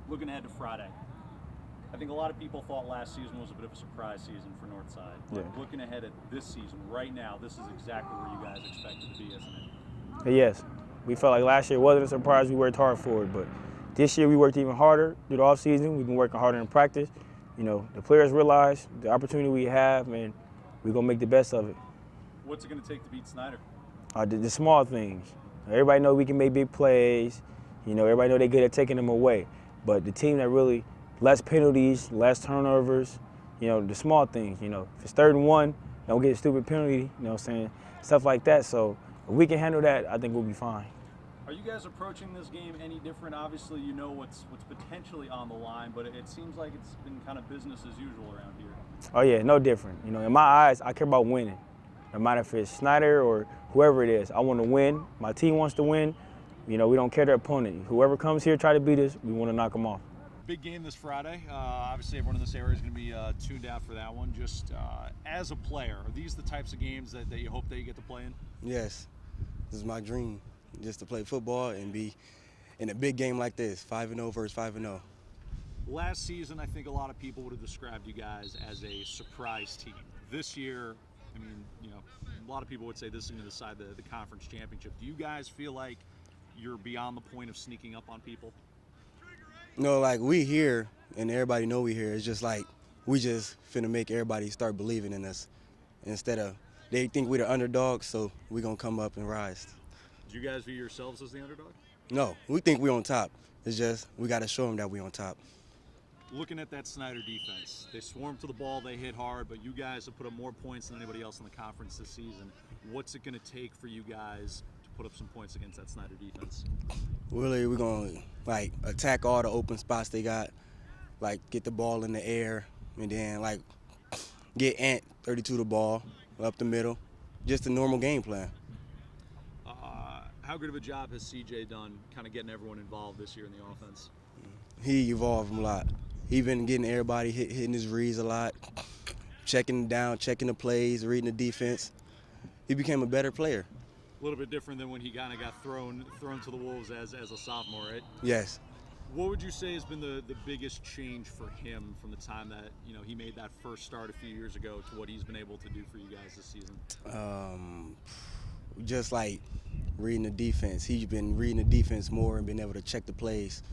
Looking ahead to Friday. I think a lot of people thought last season was a bit of a surprise season for Northside. But looking ahead at this season, right now, this is exactly where you guys expected to be, isn't it? Yes. We felt like last year wasn't a surprise. We worked hard for it. But this year we worked even harder through the offseason. We've been working harder in practice. You know, the players realize the opportunity we have, and we're going to make the best of it. What's it going to take to beat Snider? The small things. Everybody know we can make big plays. You know, everybody know they're good at taking them away. But the team that really, less penalties, less turnovers, you know, the small things, you know. If it's 3rd and 1, don't get a stupid penalty, you know what I'm saying? Stuff like that. So if we can handle that, I think we'll be fine. Are you guys approaching this game any different? Obviously, you know what's potentially on the line, but it seems like it's been kind of business as usual around here. Oh, yeah, no different. You know, in my eyes, I care about winning. No matter if it's Snider or whoever it is, I want to win. My team wants to win. You know, we don't care their opponent. Whoever comes here try to beat us, we want to knock them off. Big game this Friday. Obviously, everyone in this area is going to be tuned out for that one. Just as a player, are these the types of games that you hope that you get to play in? Yes. This is my dream, just to play football and be in a big game like this, 5-0 versus 5-0. Last season, I think a lot of people would have described you guys as a surprise team. This year, I mean, you know, a lot of people would say this is going to decide the conference championship. Do you guys feel like you're beyond the point of sneaking up on people? No, like we here and everybody know we here. It's just like we just finna make everybody start believing in us instead of they think we're the underdogs, so we're going to come up and rise. Do you guys view yourselves as the underdog? No, we think we're on top. It's just we got to show them that we're on top. Looking at that Snider defense, they swarm to the ball, they hit hard, but you guys have put up more points than anybody else in the conference this season. What's it going to take for you guys to put up some points against that Snider defense? Really, we're going to like attack all the open spots they got, like get the ball in the air, and then like get Ant 32 the ball up the middle. Just a normal game plan. How good of a job has CJ done kind of getting everyone involved this year in the offense? He evolved a lot. He been getting everybody hitting his reads a lot, checking down, checking the plays, reading the defense. He became a better player. A little bit different than when he kind of got thrown to the wolves as a sophomore, right? Yes. What would you say has been the biggest change for him from the time that he made that first start a few years ago to what he's been able to do for you guys this season? Just like reading the defense. He's been reading the defense more and been able to check the plays.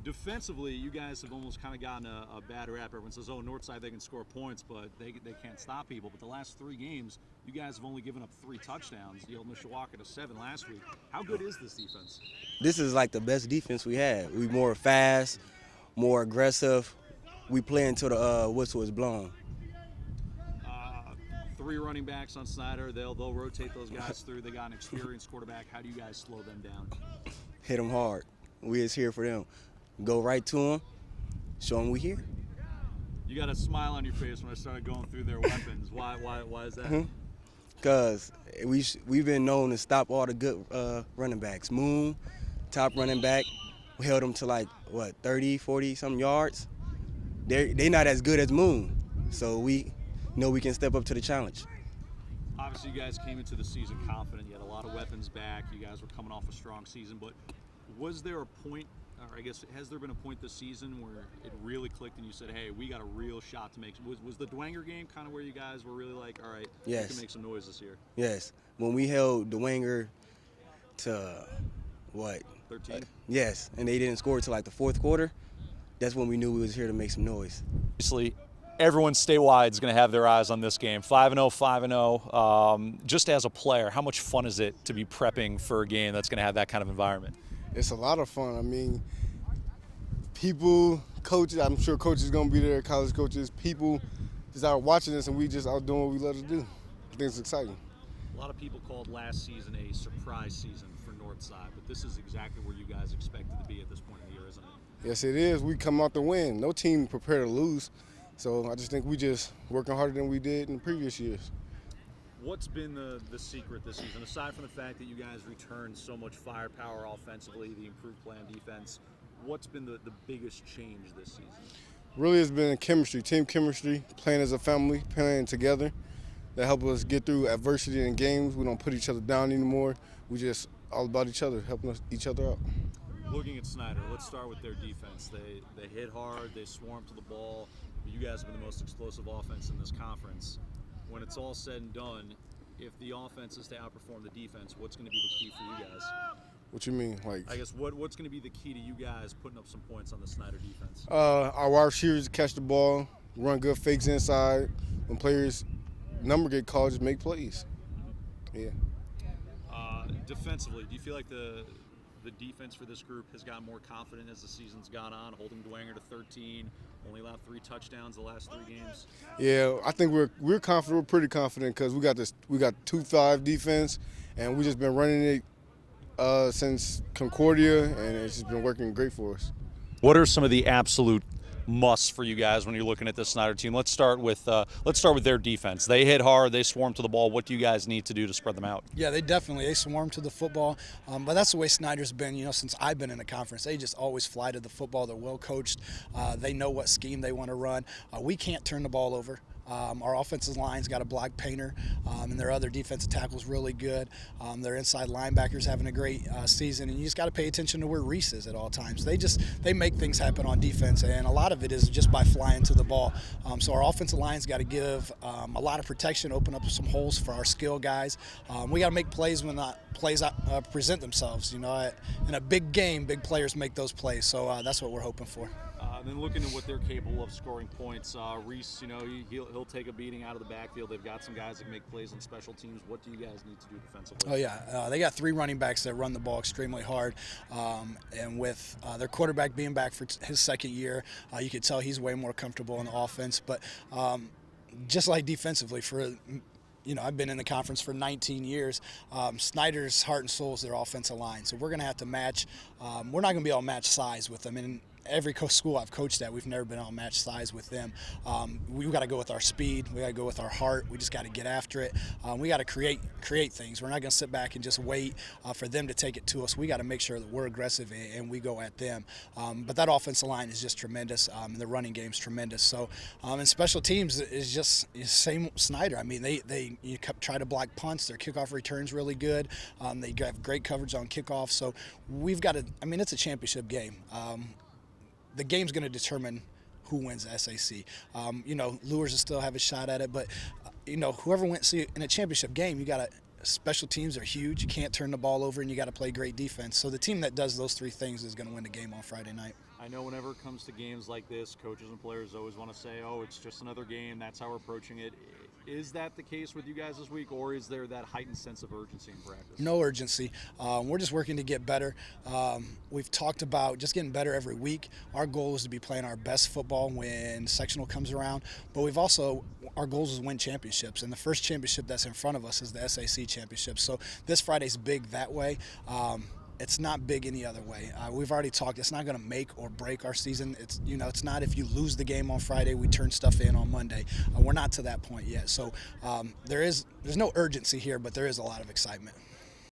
Defensively, you guys have almost kind of gotten a bad rap. Everyone says, oh, Northside, they can score points, but they can't stop people. But the last 3 games, you guys have only given up 3 touchdowns. You held Mishawaka to 7 last week. How good is this defense? This is like the best defense we had. We more fast, more aggressive. We play until the whistle is blown. 3 running backs on Snider. They'll rotate those guys through. They got an experienced quarterback. How do you guys slow them down? Hit them hard. We is here for them. Go right to them, show them we here. You got a smile on your face when I started going through their weapons. Why is that? Because we've been known to stop all the good running backs. Moon, top running back, we held them to like, 30, 40-something yards. They not as good as Moon, so we know we can step up to the challenge. Obviously, you guys came into the season confident. You had a lot of weapons back. You guys were coming off a strong season, but was there a point, or I guess has there been a point this season where it really clicked and you said, hey, we got a real shot to make – was the Dwenger game kind of where you guys were really like, all right, we can make some noise this year? Yes. When we held Dwenger to, 13? Yes, and they didn't score until like the 4th quarter, that's when we knew we was here to make some noise. Obviously, everyone statewide is going to have their eyes on this game. 5-0, 5-0. Just as a player, how much fun is it to be prepping for a game that's going to have that kind of environment? It's a lot of fun. I mean, people, coaches, I'm sure coaches are going to be there, college coaches, people just out watching us, and we just out doing what we love to do. I think it's exciting. A lot of people called last season a surprise season for Northside, but this is exactly where you guys expected to be at this point in the year, isn't it? Yes, it is. We come out to win. No team prepared to lose. So I just think we just working harder than we did in the previous years. What's been the secret this season, aside from the fact that you guys returned so much firepower offensively, the improved play on defense? What's been the biggest change this season? Really, it's been chemistry, team chemistry, playing as a family, playing together. That help us get through adversity in games. We don't put each other down anymore. We just all about each other, helping each other out. looking at Snider, let's start with their defense. They hit hard, they swarm to the ball. You guys have been the most explosive offense in this conference. When it's all said and done, if the offense is to outperform the defense, what's going to be the key for you guys? What you mean? Like, I guess what's going to be the key to you guys putting up some points on the Snider defense? our wide receivers catch the ball, run good fakes inside. When players' number get called, just make plays. Yeah. Defensively, do you feel like the defense for this group has gotten more confident as the season's gone on, holding Dwanger to 13, only allowed 3 touchdowns the last 3 games? Yeah, I think we're confident. We're pretty confident because we got 2-5 defense, and we just been running it since Concordia, and it's just been working great for us. What are some of the absolute musts for you guys when you're looking at this Snider team? Let's start with their defense. They hit hard, they swarm to the ball. What do you guys need to do to spread them out? Yeah, they swarm to the football, but that's the way Snider's been. Since I've been in the conference, they just always fly to the football. They're well coached. They know what scheme they want to run. We can't turn the ball over. Our offensive line's got a block painter, and their other defensive tackle's really good. Their inside linebackers having a great season, and you just got to pay attention to where Reese is at all times. They make things happen on defense, and a lot of it is just by flying to the ball. So our offensive line's got to give a lot of protection, open up some holes for our skill guys. We got to make plays when plays present themselves. In a big game, big players make those plays. So that's what we're hoping for. And then looking at what they're capable of scoring points, Reese, he'll take a beating out of the backfield. They've got some guys that can make plays on special teams. What do you guys need to do defensively? Oh, yeah. They got 3 running backs that run the ball extremely hard. And with their quarterback being back for his second year, you could tell he's way more comfortable in the offense. But just like defensively, I've been in the conference for 19 years. Snider's heart and soul is their offensive line. So we're going to have to match. We're not going to be able to match size with them. And every school I've coached at, we've never been able to match size with them. We've got to go with our speed. We got to go with our heart. We just got to get after it. We got to create things. We're not going to sit back and just wait for them to take it to us. We got to make sure that we're aggressive and we go at them. But that offensive line is just tremendous. And the running game's tremendous. So, and special teams is just same Snider. I mean, they try to block punts. Their kickoff return's really good. They have great coverage on kickoff. So we've got to. I mean, it's a championship game. The game's going to determine who wins the SAC. Lures will still have a shot at it, but whoever wins in a championship game, special teams are huge. You can't turn the ball over, and you got to play great defense. So the team that does those 3 things is going to win the game on Friday night. I know whenever it comes to games like this, coaches and players always want to say, "Oh, it's just another game. That's how we're approaching it." Is that the case with you guys this week, or is there that heightened sense of urgency in practice? No urgency. We're just working to get better. We've talked about just getting better every week. Our goal is to be playing our best football when sectional comes around, but our goal is to win championships, and the first championship that's in front of us is the SAC championship. So this Friday's big that way. It's not big any other way. We've already talked. It's not going to make or break our season. It's not if you lose the game on Friday, we turn stuff in on Monday. We're not to that point yet. So there's no urgency here, but there is a lot of excitement.